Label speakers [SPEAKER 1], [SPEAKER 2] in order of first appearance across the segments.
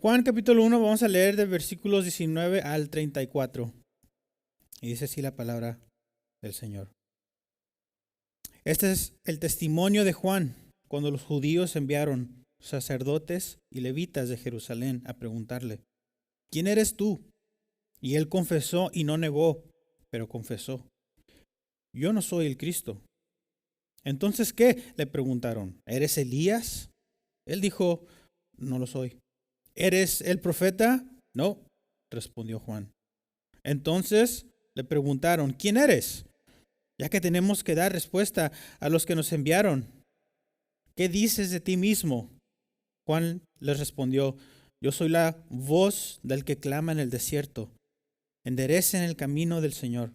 [SPEAKER 1] Juan capítulo 1, vamos a leer de versículos 19 al 34. Y dice así la palabra del Señor. Este es el testimonio de Juan cuando los judíos enviaron sacerdotes y levitas de Jerusalén a preguntarle: ¿quién eres tú? Y él confesó y no negó, pero confesó: yo no soy el Cristo. Entonces, ¿qué? Le preguntaron: ¿eres Elías? Él dijo: no lo soy. ¿Eres el profeta? No, respondió Juan. Entonces le preguntaron: ¿quién eres? Ya que tenemos que dar respuesta a los que nos enviaron. ¿Qué dices de ti mismo? Juan les respondió: yo soy la voz del que clama en el desierto. Enderecen el camino del Señor,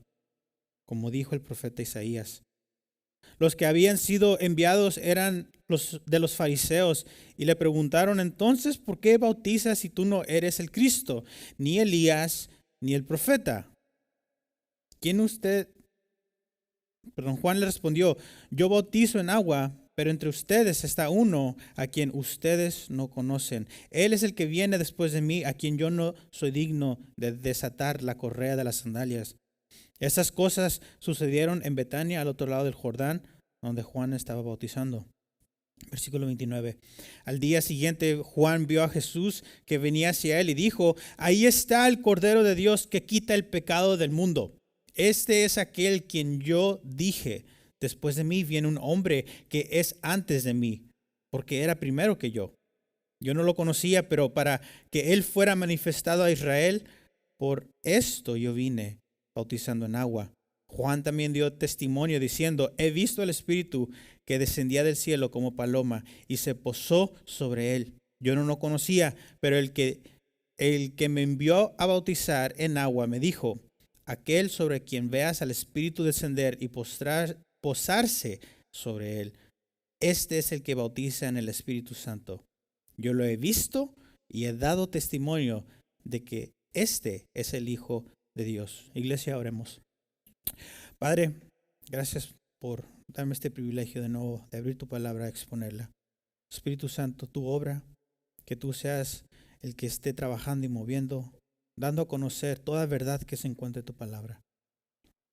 [SPEAKER 1] como dijo el profeta Isaías. Los que habían sido enviados eran los de los fariseos y le preguntaron: entonces, ¿por qué bautizas si tú no eres el Cristo, ni Elías, ni el profeta? Juan le respondió: yo bautizo en agua, pero entre ustedes está uno a quien ustedes no conocen. Él es el que viene después de mí, a quien yo no soy digno de desatar la correa de las sandalias. Estas cosas sucedieron en Betania, al otro lado del Jordán, donde Juan estaba bautizando. Versículo 29. Al día siguiente, Juan vio a Jesús que venía hacia él y dijo: ahí está el Cordero de Dios que quita el pecado del mundo. Este es aquel quien yo dije: después de mí viene un hombre que es antes de mí, porque era primero que yo. Yo no lo conocía, pero para que él fuera manifestado a Israel, por esto yo vine bautizando en agua. Juan también dio testimonio diciendo: he visto al Espíritu que descendía del cielo como paloma y se posó sobre él. Yo no lo conocía, pero el que me envió a bautizar en agua me dijo: aquel sobre quien veas al Espíritu descender y posarse sobre él, este es el que bautiza en el Espíritu Santo. Yo lo he visto y he dado testimonio de que este es el Hijo de Dios. Iglesia, oremos. Padre, gracias por darme este privilegio de nuevo de abrir tu palabra, a exponerla. Espíritu Santo, tu obra, que tú seas el que esté trabajando y moviendo, dando a conocer toda verdad que se encuentra en tu palabra.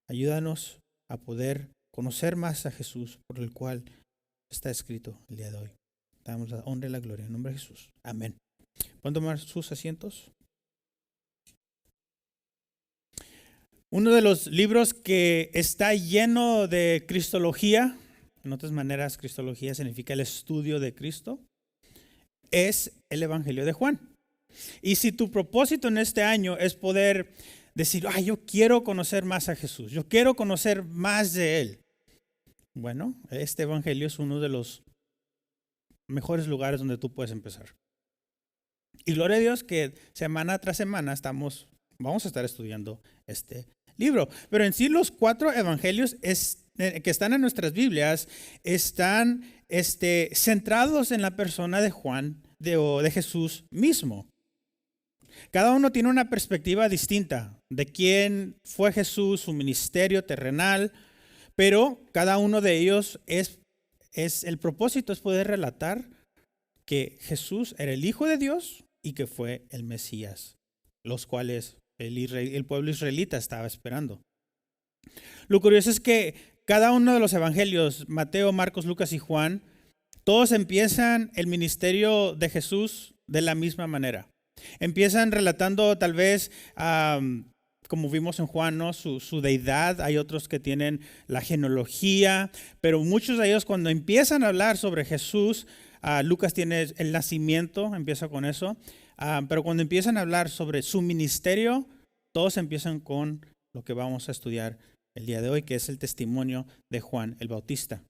[SPEAKER 1] Ayúdanos a poder conocer más a Jesús, por el cual está escrito el día de hoy. Damos la honra y la gloria en nombre de Jesús. Amén. ¿Pueden tomar sus asientos? Uno de los libros que está lleno de cristología, en otras maneras, cristología significa el estudio de Cristo, es el Evangelio de Juan. Y si tu propósito en este año es poder decir: yo quiero conocer más a Jesús, yo quiero conocer más de Él, bueno, este Evangelio es uno de los mejores lugares donde tú puedes empezar. Y gloria a Dios que semana tras semana vamos a estar estudiando este libro. Pero en sí los 4 evangelios que están en nuestras Biblias están centrados en la persona de Juan, de Jesús mismo. Cada uno tiene una perspectiva distinta de quién fue Jesús, su ministerio terrenal, pero cada uno de ellos el propósito es poder relatar que Jesús era el Hijo de Dios y que fue el Mesías, los cuales el pueblo israelita estaba esperando. Lo curioso es que cada uno de los evangelios, Mateo, Marcos, Lucas y Juan, todos empiezan el ministerio de Jesús de la misma manera. Empiezan relatando tal vez, como vimos en Juan, ¿no? su deidad. Hay otros que tienen la genealogía, pero muchos de ellos cuando empiezan a hablar sobre Jesús, Lucas tiene el nacimiento, empieza con eso. Pero cuando empiezan a hablar sobre su ministerio, todos empiezan con lo que vamos a estudiar el día de hoy, que es el testimonio de Juan el Bautista.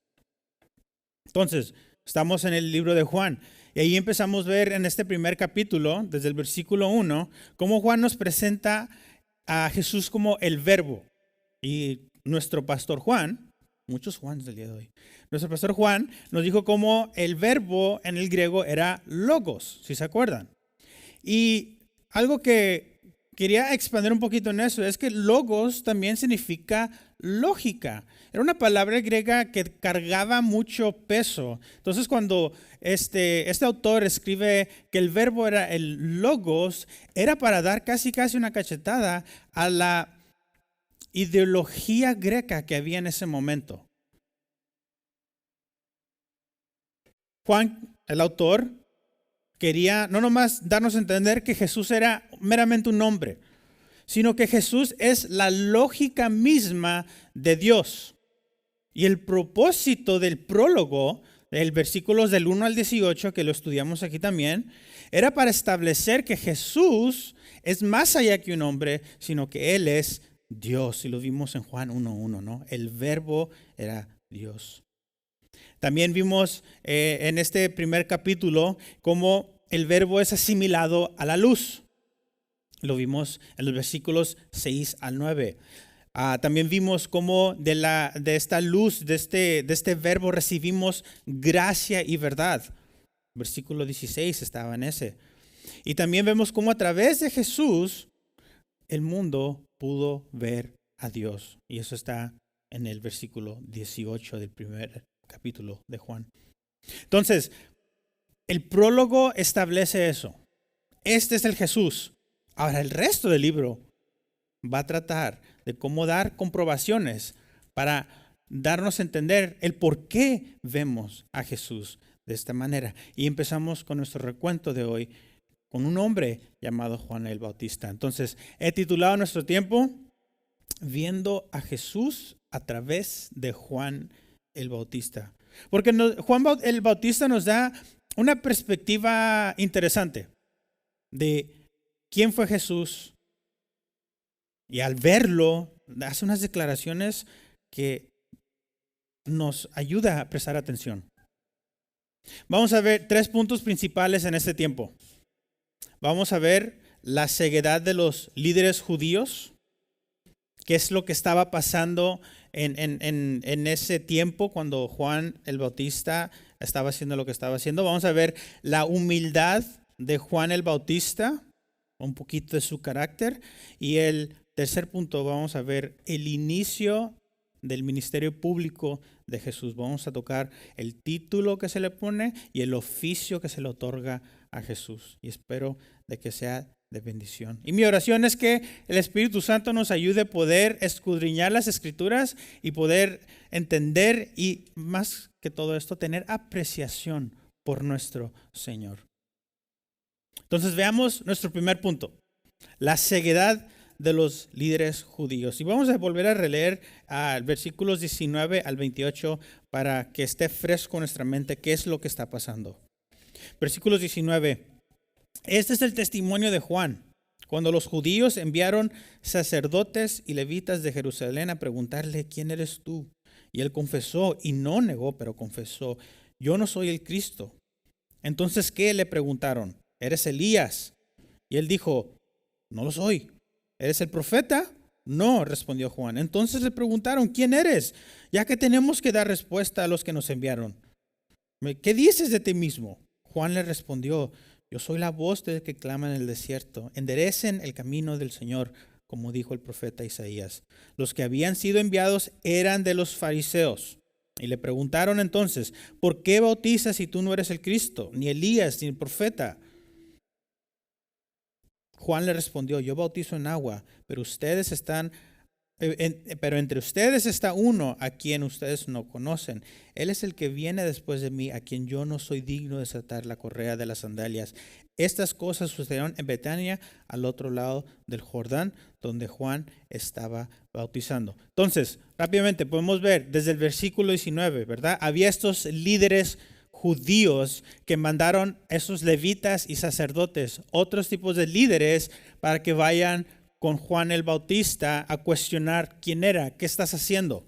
[SPEAKER 1] Entonces, estamos en el libro de Juan y ahí empezamos a ver en este primer capítulo, desde el versículo 1, cómo Juan nos presenta a Jesús como el Verbo. Y nuestro pastor Juan, muchos Juanes del día de hoy, nuestro pastor Juan nos dijo cómo el verbo en el griego era logos, si se acuerdan. Y algo que quería expandir un poquito en eso es que logos también significa lógica. Era una palabra griega que cargaba mucho peso. Entonces, cuando este autor escribe que el verbo era el logos, era para dar casi una cachetada a la ideología greca que había en ese momento. Juan, el autor, quería no nomás darnos a entender que Jesús era meramente un hombre, sino que Jesús es la lógica misma de Dios. Y el propósito del prólogo, del versículos del 1 al 18, que lo estudiamos aquí también, era para establecer que Jesús es más allá que un hombre, sino que Él es Dios. Y lo vimos en Juan 1:1, ¿no? El verbo era Dios. También vimos en este primer capítulo cómo el verbo es asimilado a la luz. Lo vimos en los versículos 6 al 9. También vimos cómo de esta luz, de este verbo recibimos gracia y verdad. Versículo 16 estaba en ese. Y también vemos cómo a través de Jesús el mundo pudo ver a Dios. Y eso está en el versículo 18 del primer capítulo de Juan. Entonces, el prólogo establece eso. Este es el Jesús. Ahora, el resto del libro va a tratar de cómo dar comprobaciones para darnos a entender el por qué vemos a Jesús de esta manera. Y empezamos con nuestro recuento de hoy con un hombre llamado Juan el Bautista. Entonces, he titulado nuestro tiempo Viendo a Jesús a través de Juan el Bautista. Porque Juan el Bautista nos da una perspectiva interesante de quién fue Jesús, y al verlo hace unas declaraciones que nos ayuda a prestar atención. Vamos a ver 3 puntos principales en este tiempo. Vamos a ver la ceguedad de los líderes judíos, qué es lo que estaba pasando en ese tiempo cuando Juan el Bautista estaba haciendo lo que estaba haciendo. Vamos a ver la humildad de Juan el Bautista, un poquito de su carácter. Y el tercer punto, vamos a ver el inicio del ministerio público de Jesús. Vamos a tocar el título que se le pone y el oficio que se le otorga a Jesús. Y espero de que sea de bendición. Y mi oración es que el Espíritu Santo nos ayude a poder escudriñar las Escrituras y poder entender y más que todo esto, tener apreciación por nuestro Señor. Entonces veamos nuestro primer punto, la ceguedad de los líderes judíos. Y vamos a volver a releer versículos 19 al 28 para que esté fresco en nuestra mente qué es lo que está pasando. Versículos 19. Este es el testimonio de Juan, cuando los judíos enviaron sacerdotes y levitas de Jerusalén a preguntarle, ¿quién eres tú? Y él confesó, y no negó, pero confesó, yo no soy el Cristo. Entonces, ¿qué le preguntaron? ¿Eres Elías? Y él dijo, no lo soy. ¿Eres el profeta? No, respondió Juan. Entonces le preguntaron, ¿quién eres? Ya que tenemos que dar respuesta a los que nos enviaron. ¿Qué dices de ti mismo? Juan le respondió, yo soy la voz del que clama en el desierto. Enderecen el camino del Señor, como dijo el profeta Isaías. Los que habían sido enviados eran de los fariseos. Y le preguntaron entonces, ¿por qué bautizas si tú no eres el Cristo, ni Elías, ni el profeta? Juan le respondió, yo bautizo en agua, pero entre ustedes está uno a quien ustedes no conocen. Él es el que viene después de mí, a quien yo no soy digno de desatar la correa de las sandalias. Estas cosas sucedieron en Betania, al otro lado del Jordán, donde Juan estaba bautizando. Entonces, rápidamente podemos ver desde el versículo 19, ¿verdad? Había estos líderes judíos que mandaron esos levitas y sacerdotes, otros tipos de líderes, para que vayan con Juan el Bautista a cuestionar quién era, qué estás haciendo.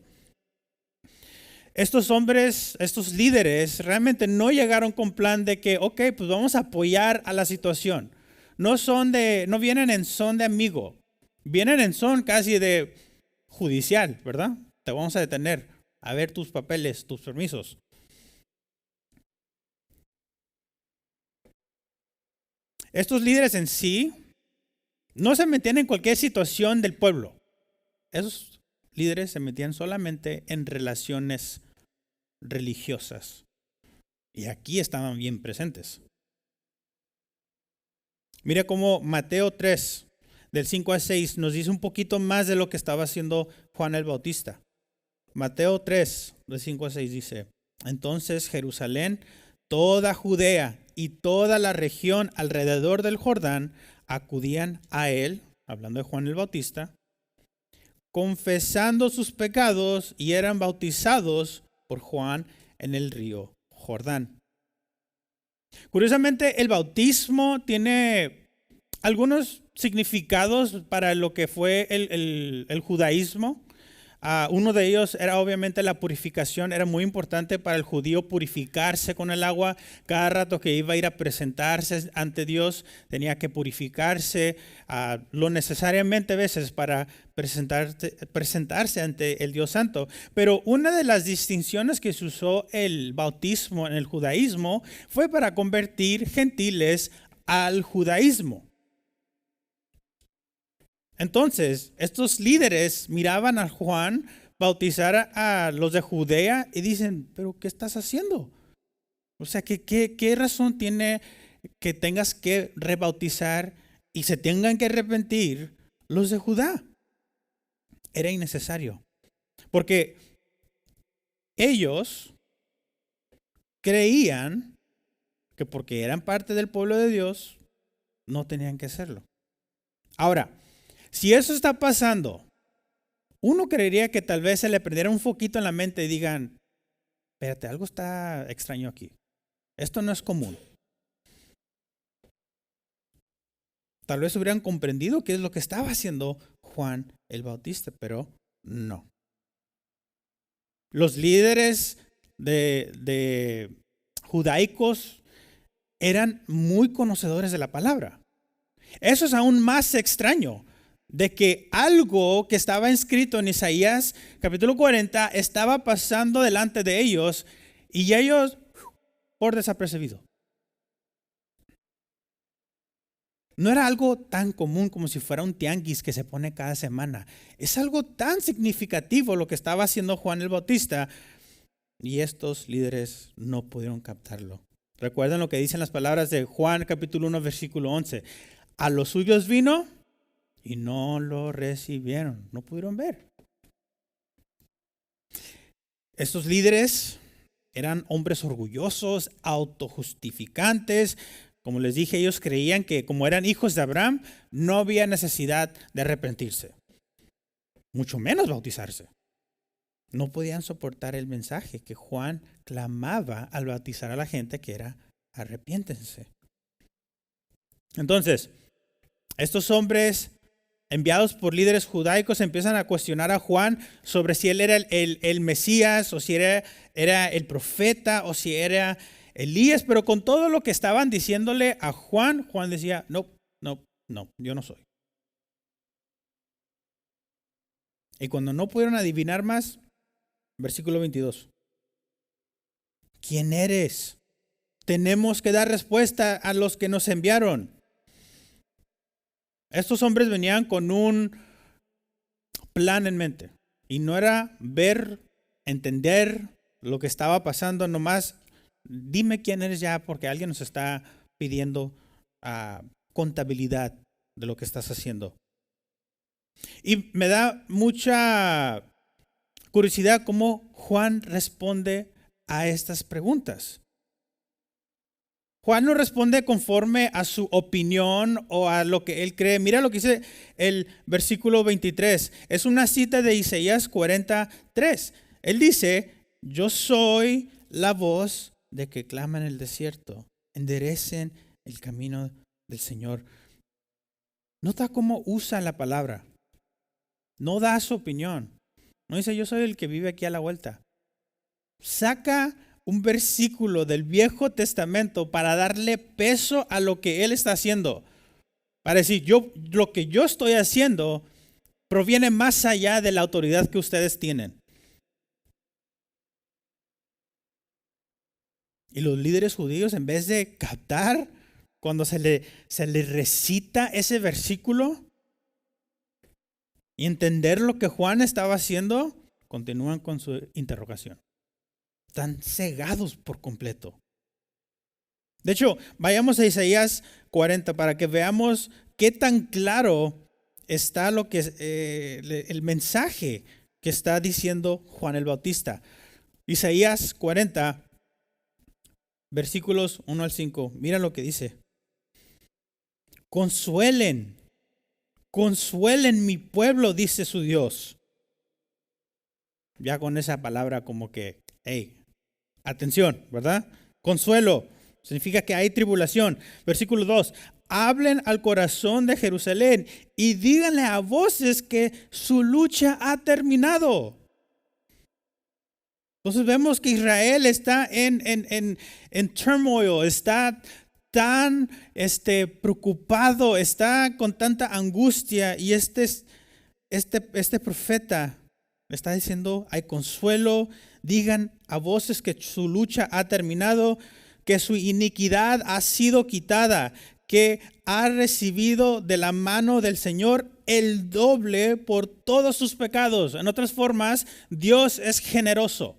[SPEAKER 1] Estos hombres, estos líderes, realmente no llegaron con plan de que, ok, pues vamos a apoyar a la situación. No vienen en son de amigo, vienen en son casi de judicial, ¿verdad? Te vamos a detener, a ver tus papeles, tus permisos. Estos líderes en sí no se metían en cualquier situación del pueblo. Esos líderes se metían solamente en relaciones religiosas. Y aquí estaban bien presentes. Mira cómo Mateo 3, del 5 al 6, nos dice un poquito más de lo que estaba haciendo Juan el Bautista. Mateo 3, del 5 al 6 dice: entonces Jerusalén, toda Judea y toda la región alrededor del Jordán acudían a él, hablando de Juan el Bautista, confesando sus pecados, y eran bautizados por Juan en el río Jordán. Curiosamente, el bautismo tiene algunos significados para lo que fue el judaísmo. Uno de ellos era obviamente la purificación. Era muy importante para el judío purificarse con el agua. Cada rato que iba a ir a presentarse ante Dios, tenía que purificarse lo necesariamente a veces para presentarse ante el Dios Santo. Pero una de las distinciones que se usó el bautismo en el judaísmo fue para convertir gentiles al judaísmo. Entonces, estos líderes miraban a Juan bautizar a los de Judea y dicen: ¿pero qué estás haciendo? O sea, ¿qué razón tiene que tengas que rebautizar y se tengan que arrepentir los de Judá? Era innecesario. Porque ellos creían que porque eran parte del pueblo de Dios, no tenían que hacerlo. Ahora, si eso está pasando, uno creería que tal vez se le prendiera un foquito en la mente y digan: espérate, algo está extraño aquí. Esto no es común. Tal vez hubieran comprendido qué es lo que estaba haciendo Juan el Bautista, pero no. Los líderes de judaicos eran muy conocedores de la palabra. Eso es aún más extraño, de que algo que estaba escrito en Isaías capítulo 40 estaba pasando delante de ellos y ellos por desapercibido. No era algo tan común como si fuera un tianguis que se pone cada semana. Es algo tan significativo lo que estaba haciendo Juan el Bautista y estos líderes no pudieron captarlo. Recuerden lo que dicen las palabras de Juan capítulo 1 versículo 11. A los suyos vino y no lo recibieron, no pudieron ver. Estos líderes eran hombres orgullosos, autojustificantes. Como les dije, ellos creían que como eran hijos de Abraham, no había necesidad de arrepentirse, mucho menos bautizarse. No podían soportar el mensaje que Juan clamaba al bautizar a la gente, que era: arrepiéntense. Entonces, estos hombres enviados por líderes judaicos empiezan a cuestionar a Juan sobre si él era el Mesías, o si era el profeta, o si era Elías. Pero con todo lo que estaban diciéndole a Juan, Juan decía: no, yo no soy. Y cuando no pudieron adivinar más, versículo 22. ¿Quién eres? Tenemos que dar respuesta a los que nos enviaron. Estos hombres venían con un plan en mente. Y no era ver, entender lo que estaba pasando, nomás dime quién eres ya, porque alguien nos está pidiendo contabilidad de lo que estás haciendo. Y me da mucha curiosidad cómo Juan responde a estas preguntas. Juan no responde conforme a su opinión o a lo que él cree. Mira lo que dice el versículo 23. Es una cita de Isaías 43. Él dice: yo soy la voz de que clama en el desierto. Enderecen el camino del Señor. Nota cómo usa la palabra. No da su opinión. No dice: yo soy el que vive aquí a la vuelta. Saca un versículo del Viejo Testamento para darle peso a lo que él está haciendo. Para decir: lo que yo estoy haciendo proviene más allá de la autoridad que ustedes tienen. Y los líderes judíos, en vez de captar cuando se le recita ese versículo, y entender lo que Juan estaba haciendo, continúan con su interrogación. Están cegados por completo. De hecho, vayamos a Isaías 40 para que veamos qué tan claro está lo que es, el mensaje que está diciendo Juan el Bautista. Isaías 40, versículos 1 al 5. Mira lo que dice. Consuelen mi pueblo, dice su Dios. Ya con esa palabra como que, hey, atención, ¿verdad? Consuelo significa que hay tribulación. Versículo 2. Hablen al corazón de Jerusalén y díganle a voces que su lucha ha terminado. Entonces vemos que Israel está en turmoil, está tan preocupado, está con tanta angustia, y este profeta está diciendo, hay consuelo, digan a voces que su lucha ha terminado, que su iniquidad ha sido quitada, que ha recibido de la mano del Señor el doble por todos sus pecados. En otras formas, Dios es generoso.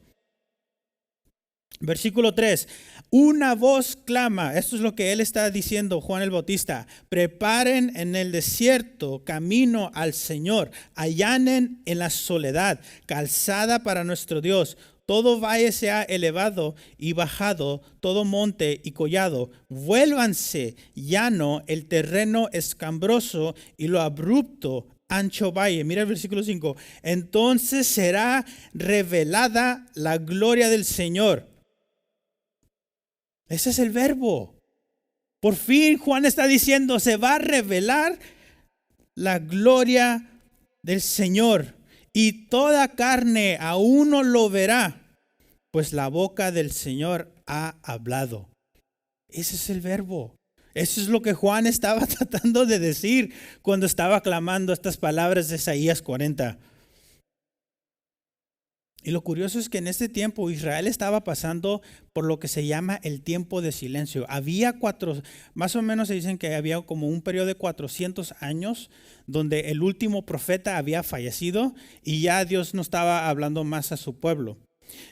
[SPEAKER 1] Versículo 3, una voz clama, esto es lo que él está diciendo, Juan el Bautista, preparen en el desierto camino al Señor, allanen en la soledad, calzada para nuestro Dios. Todo valle sea elevado y bajado, todo monte y collado. Vuélvanse llano el terreno escambroso y lo abrupto, ancho valle. Mira el versículo 5. Entonces será revelada la gloria del Señor. Ese es el verbo. Por fin Juan está diciendo, se va a revelar la gloria del Señor. Y toda carne a uno lo verá, pues la boca del Señor ha hablado. Ese es el verbo. Eso es lo que Juan estaba tratando de decir cuando estaba clamando estas palabras de Isaías 40. Y lo curioso es que en este tiempo Israel estaba pasando por lo que se llama el tiempo de silencio. Había más o menos se dicen que había como un periodo de 400 años donde el último profeta había fallecido y ya Dios no estaba hablando más a su pueblo.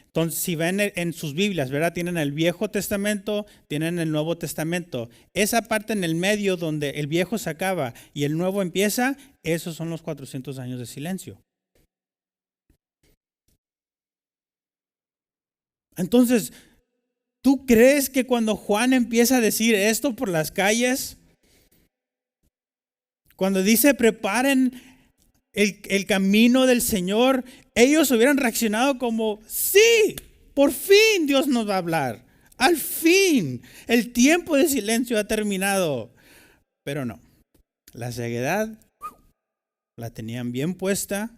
[SPEAKER 1] Entonces, si ven en sus Biblias, ¿verdad? Tienen el Viejo Testamento, tienen el Nuevo Testamento. Esa parte en el medio donde el Viejo se acaba y el Nuevo empieza, esos son los 400 años de silencio. Entonces, ¿tú crees que cuando Juan empieza a decir esto por las calles, cuando dice preparen el camino del Señor, ellos hubieran reaccionado como, sí, por fin Dios nos va a hablar, al fin, el tiempo de silencio ha terminado? Pero no, la ceguedad la tenían bien puesta,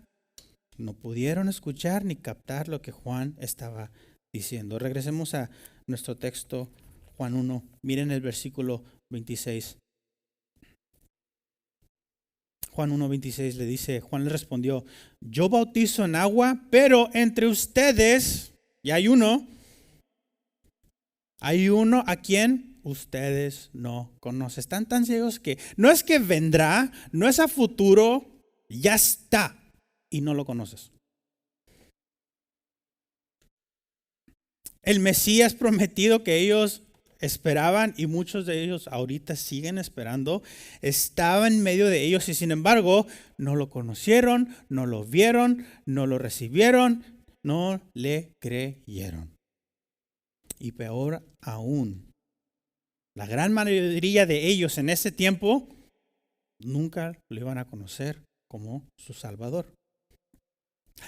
[SPEAKER 1] no pudieron escuchar ni captar lo que Juan estaba diciendo. Regresemos a nuestro texto, Juan 1. Miren el versículo 26. Juan 1:26 le dice, Juan le respondió, yo bautizo en agua, pero entre ustedes, y hay uno a quien ustedes no conocen. Están tan ciegos que no es que vendrá, no es a futuro, ya está y no lo conoces. El Mesías prometido que ellos esperaban, y muchos de ellos ahorita siguen esperando, estaba en medio de ellos y sin embargo no lo conocieron, no lo vieron, no lo recibieron, no le creyeron. Y peor aún, la gran mayoría de ellos en ese tiempo nunca lo iban a conocer como su Salvador.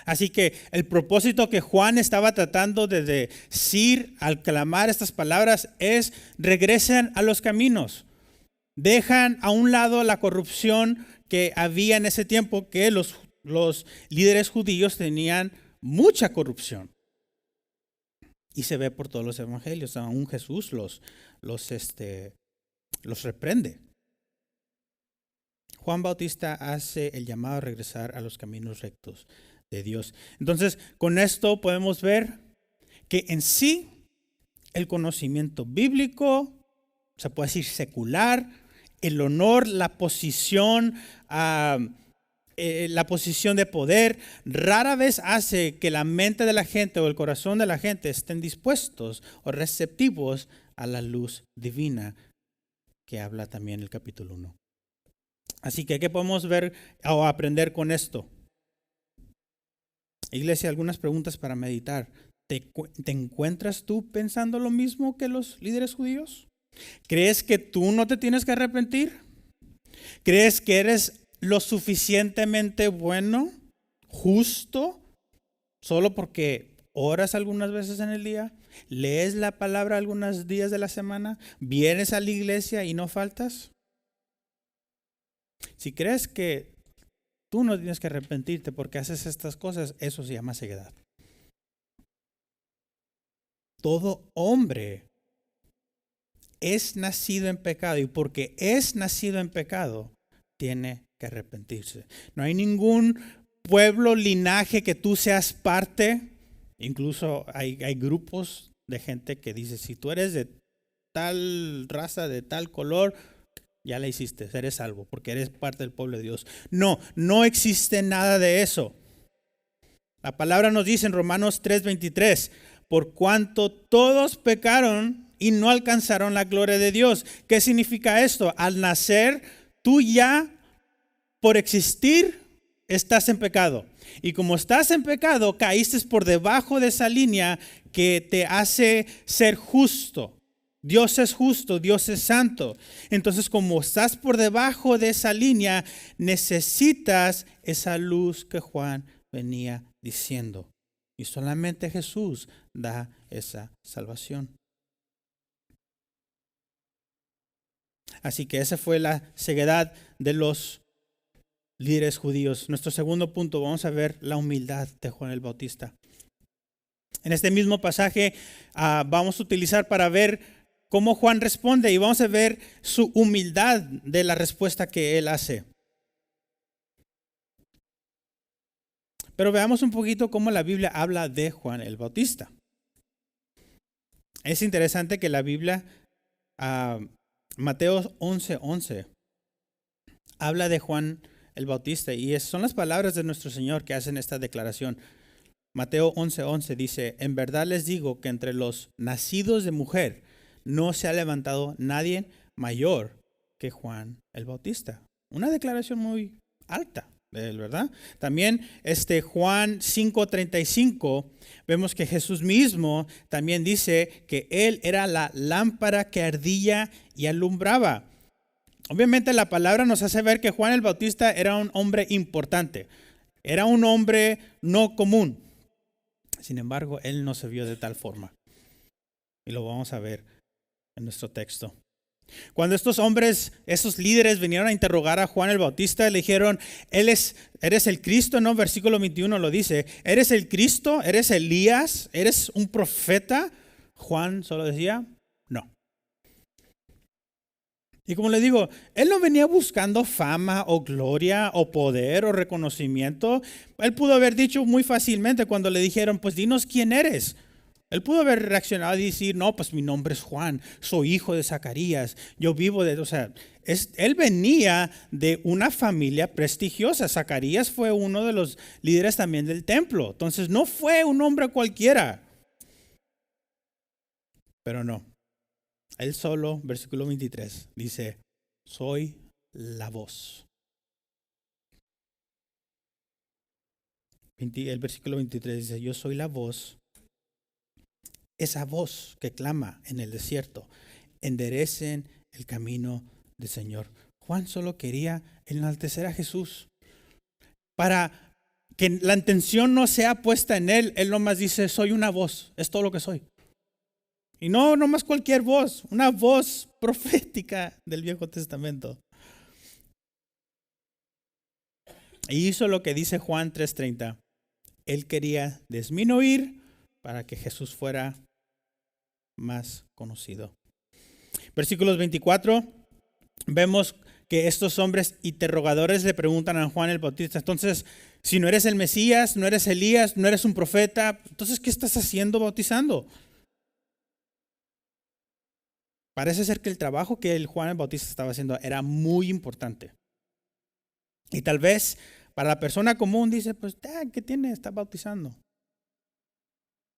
[SPEAKER 1] Así que el propósito que Juan estaba tratando de decir al clamar estas palabras es: regresen a los caminos, dejan a un lado la corrupción que había en ese tiempo, que los líderes judíos tenían mucha corrupción. Y se ve por todos los evangelios, aún Jesús los reprende. Juan Bautista hace el llamado a regresar a los caminos rectos de Dios. Entonces, con esto podemos ver que en sí el conocimiento bíblico, se puede decir secular, el honor, la posición la posición de poder, rara vez hace que la mente de la gente o el corazón de la gente estén dispuestos o receptivos a la luz divina que habla también el capítulo 1. Así que, ¿qué podemos ver o aprender con esto? Iglesia, algunas preguntas para meditar. ¿Te encuentras tú pensando lo mismo que los líderes judíos? ¿Crees que tú no te tienes que arrepentir? ¿Crees que eres lo suficientemente bueno, justo, solo porque oras algunas veces en el día? ¿Lees la palabra algunos días de la semana? ¿Vienes a la iglesia y no faltas? Si crees que tú no tienes que arrepentirte porque haces estas cosas, eso se llama ceguedad. Todo hombre es nacido en pecado y porque es nacido en pecado, tiene que arrepentirse. No hay ningún pueblo, linaje que tú seas parte. Incluso hay grupos de gente que dice, si tú eres de tal raza, de tal color, ya la hiciste, eres salvo, porque eres parte del pueblo de Dios. No, no existe nada de eso. La palabra nos dice en Romanos 3:23, por cuanto todos pecaron y no alcanzaron la gloria de Dios. ¿Qué significa esto? Al nacer, tú ya, por existir, estás en pecado. Y como estás en pecado, caíste por debajo de esa línea que te hace ser justo. Dios es justo, Dios es santo. Entonces, como estás por debajo de esa línea, necesitas esa luz que Juan venía diciendo. Y solamente Jesús da esa salvación. Así que esa fue la ceguedad de los líderes judíos. Nuestro segundo punto, vamos a ver la humildad de Juan el Bautista. En este mismo pasaje vamos a utilizar para ver cómo Juan responde y vamos a ver su humildad de la respuesta que él hace. Pero veamos un poquito cómo la Biblia habla de Juan el Bautista. Es interesante que la Biblia, Mateo 11:11, habla de Juan el Bautista y son las palabras de nuestro Señor que hacen esta declaración. Mateo 11:11 dice, en verdad les digo que entre los nacidos de mujer no se ha levantado nadie mayor que Juan el Bautista. Una declaración muy alta, ¿verdad? También Juan 5:35, vemos que Jesús mismo también dice que él era la lámpara que ardía y alumbraba. Obviamente la palabra nos hace ver que Juan el Bautista era un hombre importante, era un hombre no común. Sin embargo, él no se vio de tal forma. Y lo vamos a ver en nuestro texto. Cuando estos hombres, esos líderes vinieron a interrogar a Juan el Bautista, le dijeron, ¿eres el Cristo? No, versículo 21 lo dice. ¿Eres el Cristo? ¿Eres Elías? ¿Eres un profeta? Juan solo decía, no. Y como le digo, él no venía buscando fama o gloria o poder o reconocimiento. Él pudo haber dicho muy fácilmente cuando le dijeron, pues dinos quién eres. Él pudo haber reaccionado y decir, no, pues mi nombre es Juan, soy hijo de Zacarías, yo vivo de, él venía de una familia prestigiosa. Zacarías fue uno de los líderes también del templo. Entonces no fue un hombre cualquiera. Pero no. Él solo, versículo 23, dice, soy la voz. El versículo 23 dice, yo soy la voz. Esa voz que clama en el desierto, enderecen el camino del Señor. Juan solo quería enaltecer a Jesús. Para que la intención no sea puesta en él, él nomás dice, soy una voz, es todo lo que soy. Y no nomás cualquier voz, una voz profética del Viejo Testamento. Y hizo lo que dice Juan 3:30. Él quería disminuir para que Jesús fuera más conocido. Versículos 24, vemos que estos hombres interrogadores le preguntan a Juan el Bautista, entonces, si no eres el Mesías, no eres Elías, no eres un profeta, entonces, ¿qué estás haciendo bautizando? Parece ser que el trabajo que el Juan el Bautista estaba haciendo era muy importante. Y tal vez Para la persona común dice, pues, ¿qué tiene? Está bautizando.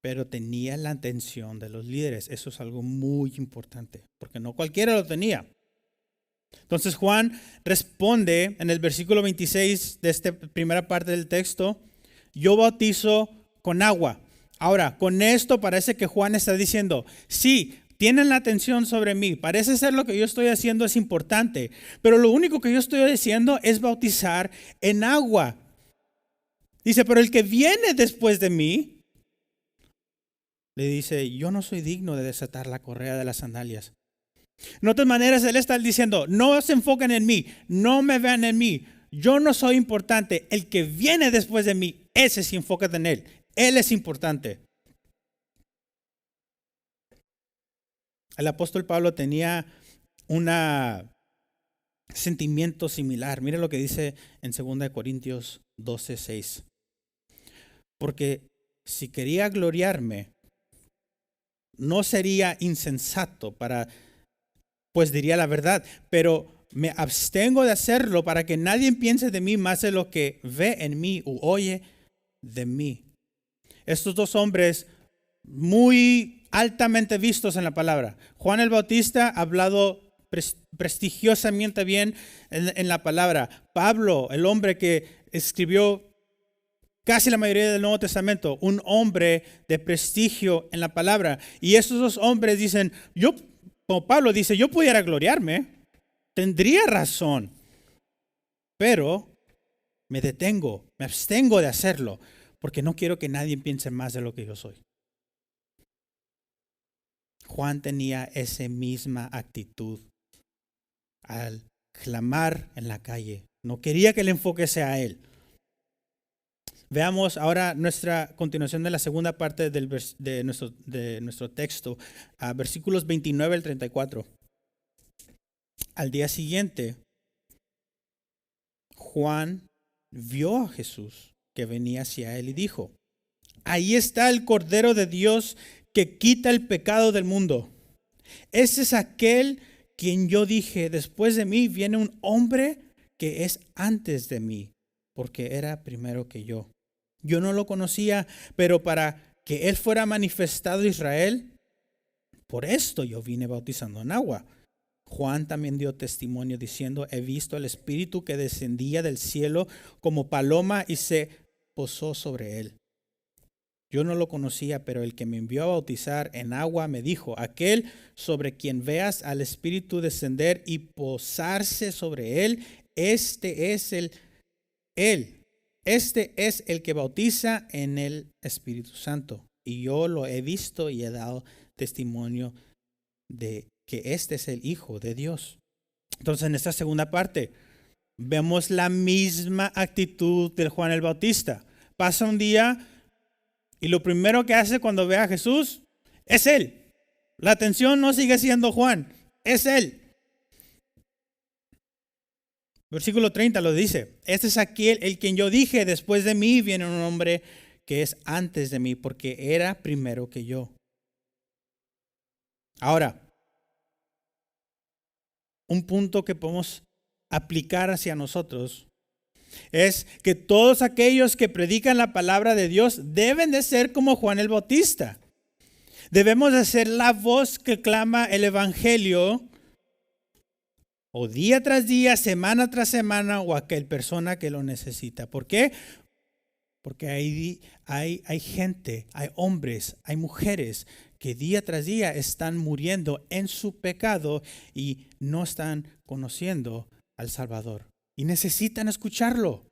[SPEAKER 1] Pero tenía la atención de los líderes. Eso es algo muy importante, porque no cualquiera lo tenía. Entonces Juan responde en el versículo 26 de esta primera parte del texto, yo bautizo con agua. Ahora, con esto parece que Juan está diciendo, sí, tienen la atención sobre mí, parece ser lo que yo estoy haciendo es importante, pero lo único que yo estoy haciendo es bautizar en agua. Dice, pero el que viene después de mí, le dice, yo no soy digno de desatar la correa de las sandalias. En otras maneras, él está diciendo, no se enfoquen en mí, no me vean en mí, yo no soy importante, el que viene después de mí, ese se enfoca en él, él es importante. El apóstol Pablo tenía un sentimiento similar. Mire lo que dice en 2 Corintios 12:6. Porque si quería gloriarme, no sería insensato pues diría la verdad, pero me abstengo de hacerlo para que nadie piense de mí más de lo que ve en mí u oye de mí. Estos dos hombres muy altamente vistos en la palabra. Juan el Bautista ha hablado prestigiosamente bien en la palabra. Pablo, el hombre que escribió casi la mayoría del Nuevo Testamento, un hombre de prestigio en la palabra. Y estos dos hombres dicen, como Pablo dice, yo pudiera gloriarme, tendría razón, pero me detengo, me abstengo de hacerlo, porque no quiero que nadie piense más de lo que yo soy. Juan tenía esa misma actitud al clamar en la calle. No quería que el enfoque sea él. Veamos ahora nuestra continuación de la segunda parte de nuestro texto, versículos 29 al 34. Al día siguiente, Juan vio a Jesús que venía hacia él y dijo, ahí está el Cordero de Dios que quita el pecado del mundo. Ese es aquel quien yo dije, después de mí viene un hombre que es antes de mí, porque era primero que yo. Yo no lo conocía, pero para que él fuera manifestado a Israel, por esto yo vine bautizando en agua. Juan también dio testimonio diciendo, he visto al Espíritu que descendía del cielo como paloma y se posó sobre él. Yo no lo conocía, pero el que me envió a bautizar en agua me dijo, aquel sobre quien veas al Espíritu descender y posarse sobre él, este es el que bautiza en el Espíritu Santo. Y yo lo he visto y he dado testimonio de que este es el Hijo de Dios. Entonces, en esta segunda parte, vemos la misma actitud de Juan el Bautista. Pasa un día y lo primero que hace cuando ve a Jesús es él. La atención no sigue siendo Juan, es él. Versículo 30 lo dice, este es aquel el quien yo dije, después de mí viene un hombre que es antes de mí, porque era primero que yo. Ahora, un punto que podemos aplicar hacia nosotros es que todos aquellos que predican la palabra de Dios deben de ser como Juan el Bautista. Debemos de ser la voz que clama el evangelio o día tras día, semana tras semana, o aquel persona que lo necesita. ¿Por qué? Porque hay gente, hay hombres, hay mujeres que día tras día están muriendo en su pecado y no están conociendo al Salvador. Y necesitan escucharlo.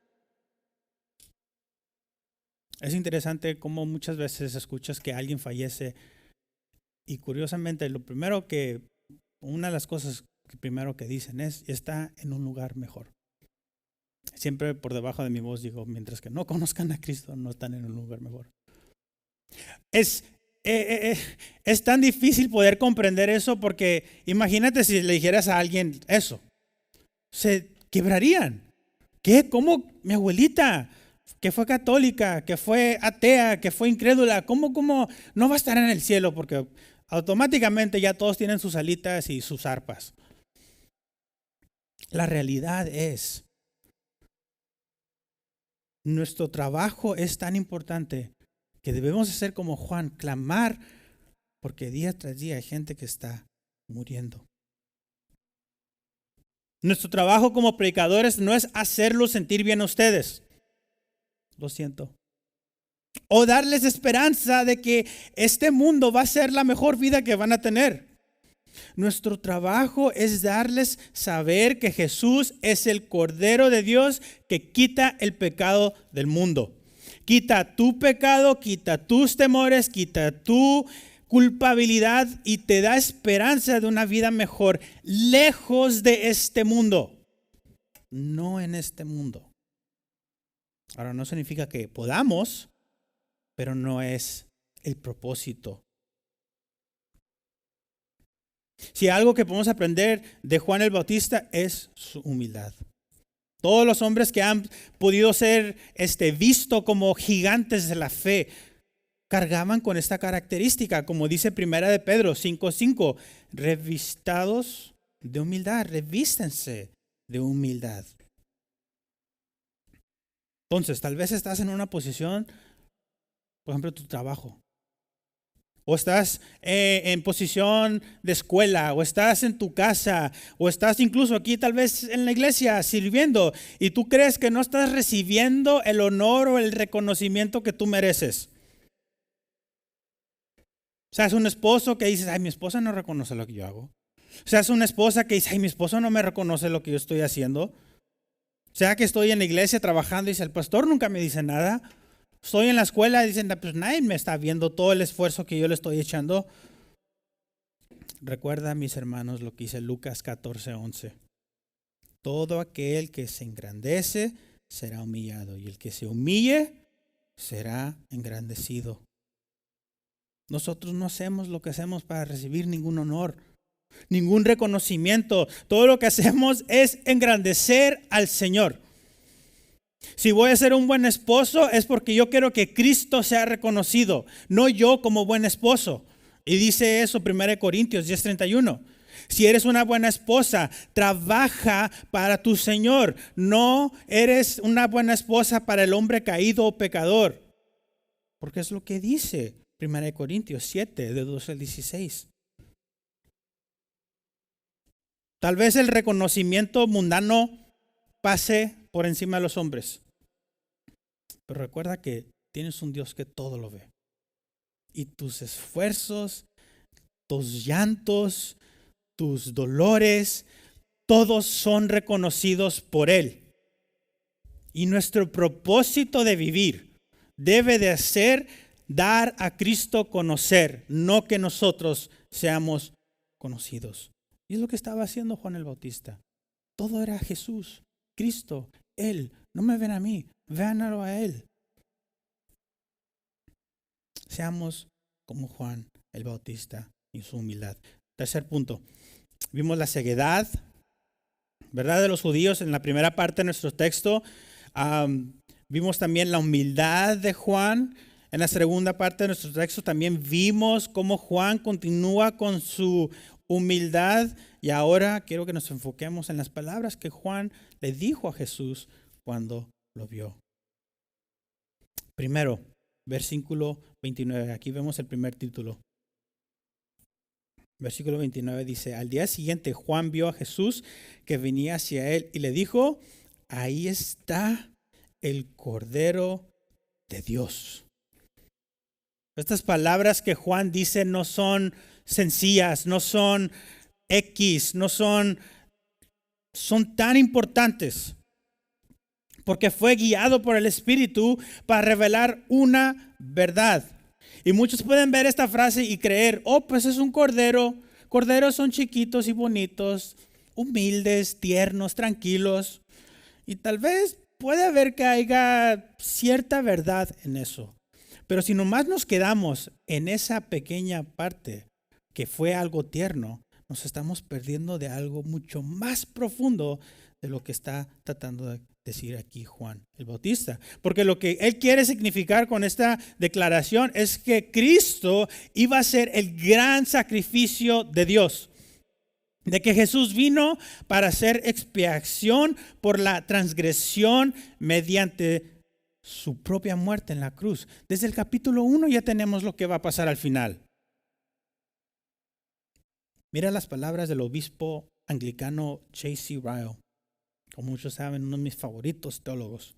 [SPEAKER 1] Es interesante cómo muchas veces escuchas que alguien fallece y curiosamente una de las cosas que primero que dicen es, está en un lugar mejor. Siempre por debajo de mi voz digo, mientras que no conozcan a Cristo, no están en un lugar mejor. Es tan difícil poder comprender eso porque imagínate si le dijeras a alguien eso. Se quebrarían. ¿Qué? ¿Cómo? Mi abuelita, que fue católica, que fue atea, que fue incrédula, ¿cómo no va a estar en el cielo? Porque automáticamente ya todos tienen sus alitas y sus arpas. La realidad es Nuestro trabajo es tan importante que debemos hacer como Juan, clamar, porque día tras día hay gente que está muriendo. Nuestro trabajo como predicadores no es hacerlos sentir bien a ustedes. Lo siento. O darles esperanza de que este mundo va a ser la mejor vida que van a tener. Nuestro trabajo es darles saber que Jesús es el Cordero de Dios que quita el pecado del mundo. Quita tu pecado, quita tus temores, quita tu culpabilidad y te da esperanza de una vida mejor, lejos de este mundo, no en este mundo. Ahora, no significa que podamos, pero no es el propósito. Si algo que podemos aprender de Juan el Bautista es su humildad. Todos los hombres que han podido ser vistos como gigantes de la fe cargaban con esta característica, como dice Primera de Pedro 5:5, revistados de humildad, revístense de humildad. Entonces, tal vez estás en una posición, por ejemplo, tu trabajo. O estás en posición de escuela, o estás en tu casa, o estás incluso aquí tal vez en la iglesia sirviendo y tú crees que no estás recibiendo el honor o el reconocimiento que tú mereces. O sea, es un esposo que dice, ay, mi esposa no reconoce lo que yo hago. O sea, es una esposa que dice, ay, mi esposo no me reconoce lo que yo estoy haciendo. O sea, que estoy en la iglesia trabajando y dice, el pastor nunca me dice nada. Estoy en la escuela y dicen, pues nadie me está viendo todo el esfuerzo que yo le estoy echando. Recuerda, mis hermanos, lo que dice Lucas 14:11. Todo aquel que se engrandece será humillado y el que se humille será engrandecido. Nosotros no hacemos lo que hacemos para recibir ningún honor, ningún reconocimiento. Todo lo que hacemos es engrandecer al Señor. Si voy a ser un buen esposo es porque yo quiero que Cristo sea reconocido, no yo como buen esposo. Y dice eso 1 Corintios 10:31. Si eres una buena esposa, trabaja para tu Señor. No eres una buena esposa para el hombre caído o pecador. Porque es lo que dice 1 Corintios 7, de 12 al 16. Tal vez el reconocimiento mundano pase por encima de los hombres. Pero recuerda que tienes un Dios que todo lo ve. Y tus esfuerzos, tus llantos, tus dolores, todos son reconocidos por Él. Y nuestro propósito de vivir debe de ser dar a Cristo conocer, no que nosotros seamos conocidos. Y es lo que estaba haciendo Juan el Bautista. Todo era Jesús, Cristo, Él. No me ven a mí, véanlo a Él. Seamos como Juan el Bautista y su humildad. Tercer punto. Vimos la ceguedad, ¿verdad?, de los judíos en la primera parte de nuestro texto. Vimos también la humildad de Juan. En la segunda parte de nuestro texto también vimos cómo Juan continúa con su humildad. Y ahora quiero que nos enfoquemos en las palabras que Juan le dijo a Jesús cuando lo vio. Primero, versículo 29. Aquí vemos el primer título. Versículo 29 dice, al día siguiente Juan vio a Jesús que venía hacia él y le dijo, ahí está el Cordero de Dios. Estas palabras que Juan dice no son sencillas, no son son tan importantes porque fue guiado por el Espíritu para revelar una verdad. Y muchos pueden ver esta frase y creer, pues es un cordero. Corderos son chiquitos y bonitos, humildes, tiernos, tranquilos. Y tal vez puede haber que haya cierta verdad en eso. Pero si nomás nos quedamos en esa pequeña parte que fue algo tierno, nos estamos perdiendo de algo mucho más profundo de lo que está tratando de decir aquí Juan el Bautista. Porque lo que él quiere significar con esta declaración es que Cristo iba a ser el gran sacrificio de Dios. De que Jesús vino para hacer expiación por la transgresión mediante su propia muerte en la cruz. Desde el capítulo 1 ya tenemos lo que va a pasar al final. Mira las palabras del obispo anglicano J.C. Ryle, como muchos saben, uno de mis favoritos teólogos.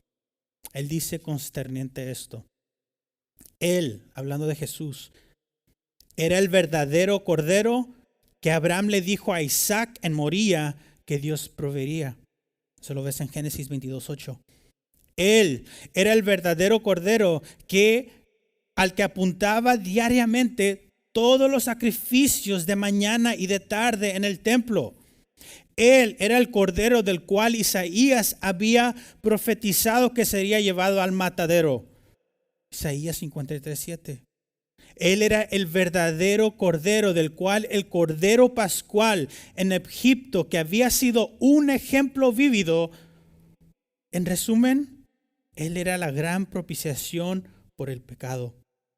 [SPEAKER 1] Él dice consternante esto. Él, hablando de Jesús, era el verdadero cordero que Abraham le dijo a Isaac en Moría que Dios proveería. Eso lo ves en Génesis 22:8. Él era el verdadero cordero al que apuntaba diariamente todos los sacrificios de mañana y de tarde en el templo. Él era el cordero del cual Isaías había profetizado que sería llevado al matadero. Isaías 53:7. Él era el verdadero cordero del cual el cordero pascual en Egipto, que había sido un ejemplo vívido. En resumen, Él era la gran propiciación por el pecado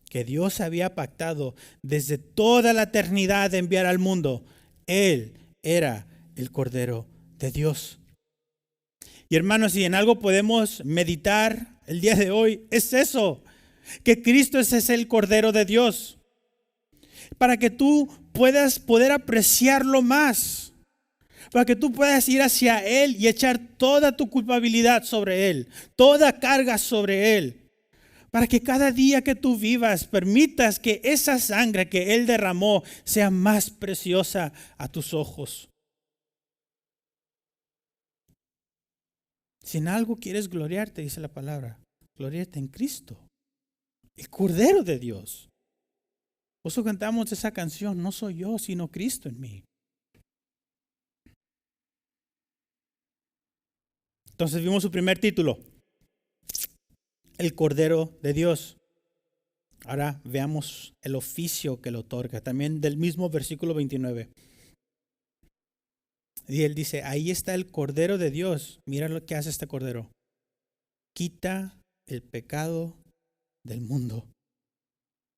[SPEAKER 1] que Dios había pactado desde toda la eternidad de enviar al mundo. Él era el Cordero de Dios. Y hermanos, si en algo podemos meditar el día de hoy, es eso, que Cristo es el Cordero de Dios. Para que tú puedas poder apreciarlo más. Para que tú puedas ir hacia Él y echar toda tu culpabilidad sobre Él. Toda carga sobre Él. Para que cada día que tú vivas permitas que esa sangre que Él derramó sea más preciosa a tus ojos. Si en algo quieres gloriarte, dice la palabra, gloriarte en Cristo, el Cordero de Dios. Por eso cantamos esa canción, no soy yo, sino Cristo en mí. Entonces vimos su primer título, el Cordero de Dios. Ahora veamos el oficio que lo otorga, también del mismo versículo 29. Y él dice, ahí está el Cordero de Dios. Mira lo que hace este Cordero. Quita el pecado del mundo.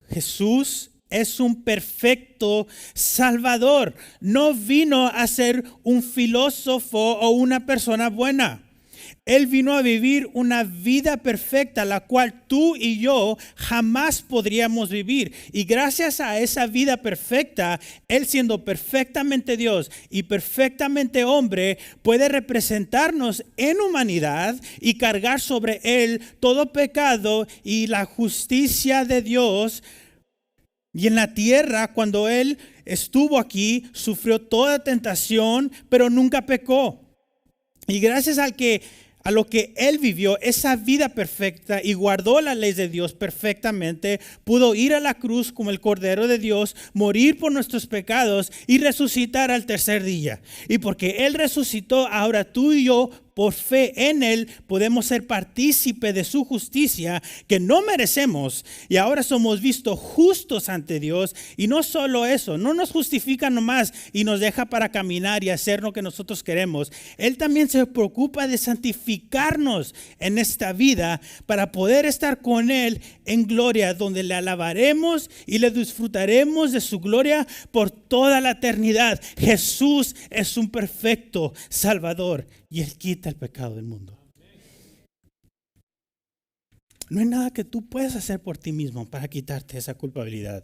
[SPEAKER 1] Jesús es un perfecto Salvador. No vino a ser un filósofo o una persona buena. Él vino a vivir una vida perfecta, la cual tú y yo jamás podríamos vivir. Y gracias a esa vida perfecta, Él siendo perfectamente Dios y perfectamente hombre, puede representarnos en humanidad y cargar sobre Él todo pecado y la justicia de Dios. Y en la tierra, cuando Él estuvo aquí, sufrió toda tentación, pero nunca pecó. Y gracias a lo que Él vivió, esa vida perfecta y guardó las leyes de Dios perfectamente, pudo ir a la cruz como el Cordero de Dios, morir por nuestros pecados y resucitar al tercer día. Y porque Él resucitó, ahora tú y yo, por fe en Él, podemos ser partícipe de su justicia que no merecemos. Y ahora somos vistos justos ante Dios. Y no solo eso, no nos justifica nomás y nos deja para caminar y hacer lo que nosotros queremos. Él también se preocupa de santificarnos en esta vida para poder estar con Él en gloria, donde le alabaremos y le disfrutaremos de su gloria por toda la eternidad. Jesús es un perfecto Salvador. Y Él quita el pecado del mundo. No hay nada que tú puedas hacer por ti mismo para quitarte esa culpabilidad.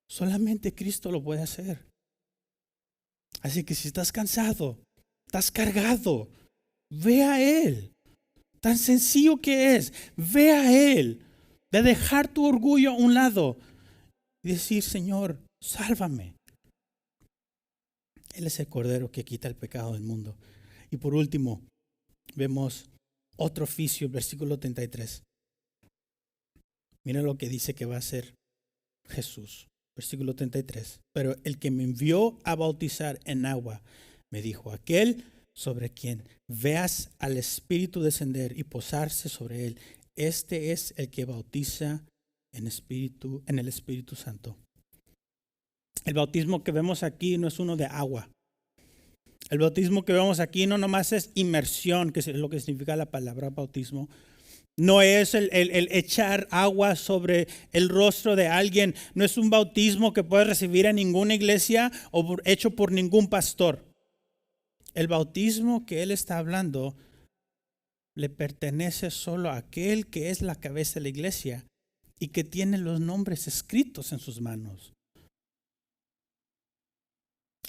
[SPEAKER 1] Solamente Cristo lo puede hacer. Así que si estás cansado, estás cargado, ve a Él. Tan sencillo que es, ve a Él. De dejar tu orgullo a un lado y decir, Señor, sálvame. Él es el Cordero que quita el pecado del mundo. Y por último, vemos otro oficio, el versículo 33. Mira lo que dice que va a hacer Jesús. Versículo 33. Pero el que me envió a bautizar en agua, me dijo, aquel sobre quien veas al Espíritu descender y posarse sobre él, este es el que bautiza en el Espíritu Santo. El bautismo que vemos aquí no es uno de agua. El bautismo que vemos aquí no nomás es inmersión, que es lo que significa la palabra bautismo. No es el echar agua sobre el rostro de alguien. No es un bautismo que puedes recibir en ninguna iglesia o hecho por ningún pastor. El bautismo que él está hablando le pertenece solo a aquel que es la cabeza de la iglesia y que tiene los nombres escritos en sus manos.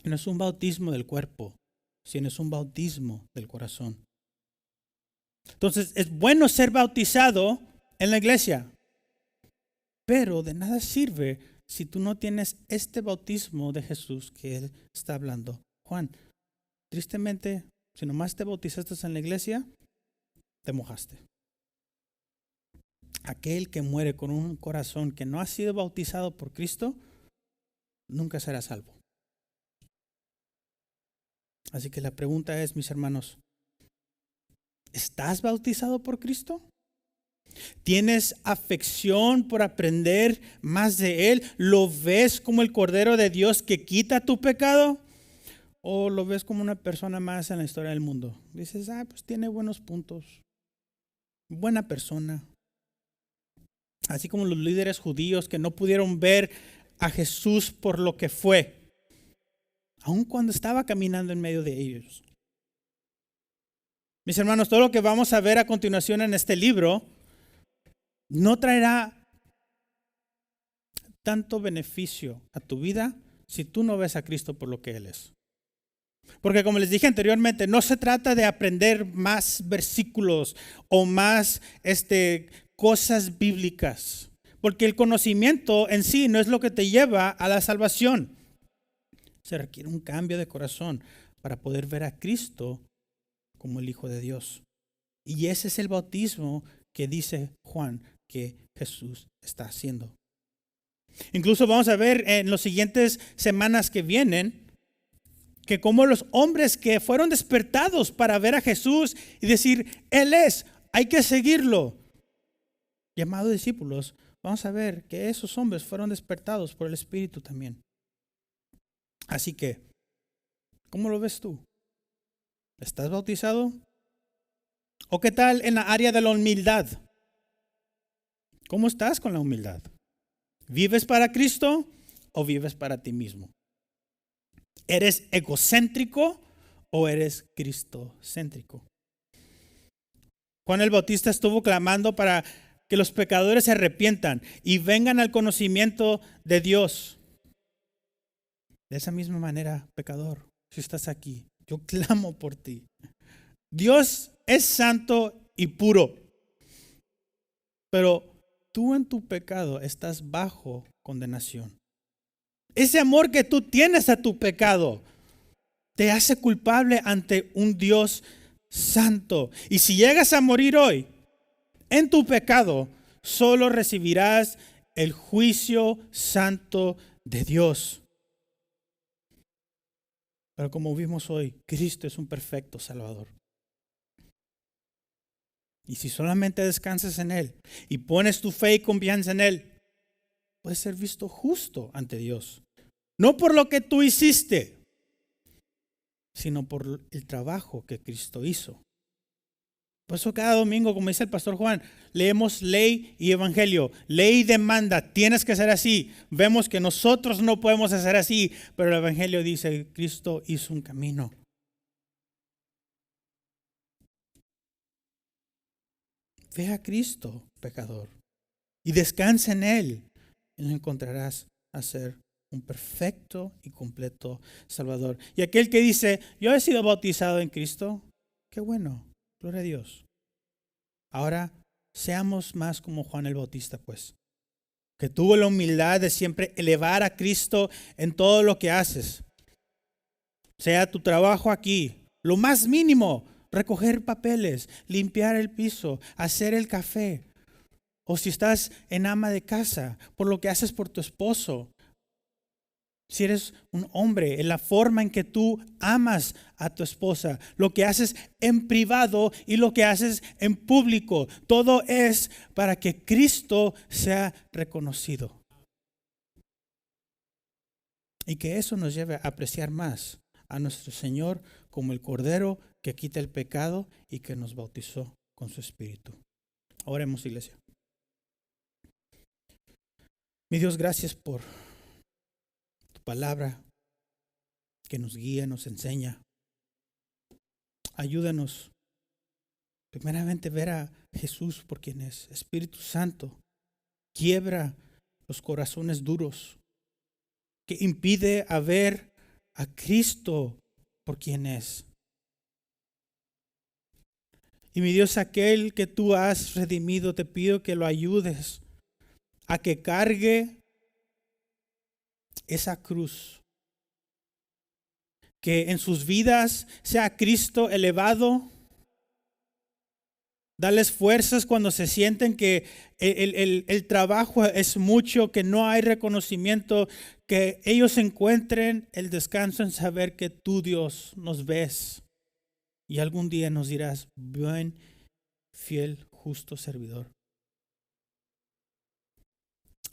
[SPEAKER 1] No es un bautismo del cuerpo, sino es un bautismo del corazón. Entonces, es bueno ser bautizado en la iglesia, pero de nada sirve si tú no tienes este bautismo de Jesús que él está hablando. Juan, tristemente, si nomás te bautizaste en la iglesia, te mojaste. Aquel que muere con un corazón que no ha sido bautizado por Cristo, nunca será salvo. Así que la pregunta es, mis hermanos, ¿estás bautizado por Cristo? ¿Tienes afección por aprender más de Él? ¿Lo ves como el Cordero de Dios que quita tu pecado? ¿O lo ves como una persona más en la historia del mundo? Dices, pues tiene buenos puntos. Buena persona. Así como los líderes judíos que no pudieron ver a Jesús por lo que fue, aun cuando estaba caminando en medio de ellos. Mis hermanos, todo lo que vamos a ver a continuación en este libro no traerá tanto beneficio a tu vida si tú no ves a Cristo por lo que Él es. Porque como les dije anteriormente, no se trata de aprender más versículos o más cosas bíblicas. Porque el conocimiento en sí no es lo que te lleva a la salvación. Se requiere un cambio de corazón para poder ver a Cristo como el Hijo de Dios. Y ese es el bautismo que dice Juan que Jesús está haciendo. Incluso vamos a ver en las siguientes semanas que vienen que como los hombres que fueron despertados para ver a Jesús y decir, Él es, hay que seguirlo, llamados discípulos, vamos a ver que esos hombres fueron despertados por el Espíritu también. Así que, ¿cómo lo ves tú? ¿Estás bautizado? ¿O qué tal en la área de la humildad? ¿Cómo estás con la humildad? ¿Vives para Cristo o vives para ti mismo? ¿Eres egocéntrico o eres cristocéntrico? Juan el Bautista estuvo clamando para que los pecadores se arrepientan y vengan al conocimiento de Dios. De esa misma manera, pecador, si estás aquí, yo clamo por ti. Dios es santo y puro, pero tú en tu pecado estás bajo condenación. Ese amor que tú tienes a tu pecado te hace culpable ante un Dios santo. Y si llegas a morir hoy en tu pecado, solo recibirás el juicio santo de Dios. Pero como vimos hoy, Cristo es un perfecto Salvador. Y si solamente descansas en Él y pones tu fe y confianza en Él, puedes ser visto justo ante Dios. No por lo que tú hiciste, sino por el trabajo que Cristo hizo. Por eso cada domingo, como dice el pastor Juan, leemos ley y evangelio. Ley demanda, tienes que ser así. Vemos que nosotros no podemos hacer así, pero el evangelio dice, Cristo hizo un camino. Ve a Cristo, pecador, y descansa en Él. Y lo encontrarás a ser un perfecto y completo Salvador. Y aquel que dice, yo he sido bautizado en Cristo, qué bueno, gloria a Dios. Ahora, seamos más como Juan el Bautista, pues, que tuvo la humildad de siempre elevar a Cristo en todo lo que haces. Sea tu trabajo aquí, lo más mínimo, recoger papeles, limpiar el piso, hacer el café. O si estás en ama de casa, por lo que haces por tu esposo. Si eres un hombre, en la forma en que tú amas a tu esposa, lo que haces en privado y lo que haces en público, todo es para que Cristo sea reconocido. Y que eso nos lleve a apreciar más a nuestro Señor como el Cordero que quita el pecado y que nos bautizó con su Espíritu. Oremos, iglesia. Mi Dios, gracias por tu palabra que nos guía, nos enseña. Ayúdanos Primeramente ver a Jesús por quien es. Espíritu Santo, quiebra los corazones duros, que impide a ver a Cristo por quien es. Y mi Dios, aquel que tú has redimido, te pido que lo ayudes a que cargue esa cruz. Que en sus vidas sea Cristo elevado. Dales fuerzas cuando se sienten que el trabajo es mucho, que no hay reconocimiento, que ellos encuentren el descanso en saber que tú, Dios, nos ves. Y algún día nos dirás, buen, fiel, justo servidor.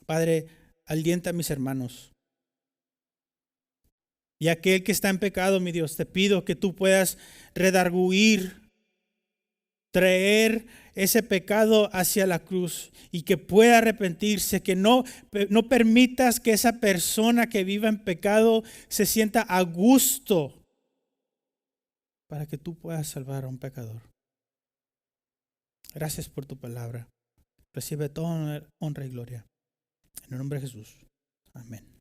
[SPEAKER 1] Padre, alienta a mis hermanos. Y aquel que está en pecado, mi Dios, te pido que tú puedas redarguir, traer ese pecado hacia la cruz y que pueda arrepentirse, que no permitas que esa persona que viva en pecado se sienta a gusto para que tú puedas salvar a un pecador. Gracias por tu palabra. Recibe toda honra y gloria. En el nombre de Jesús. Amén.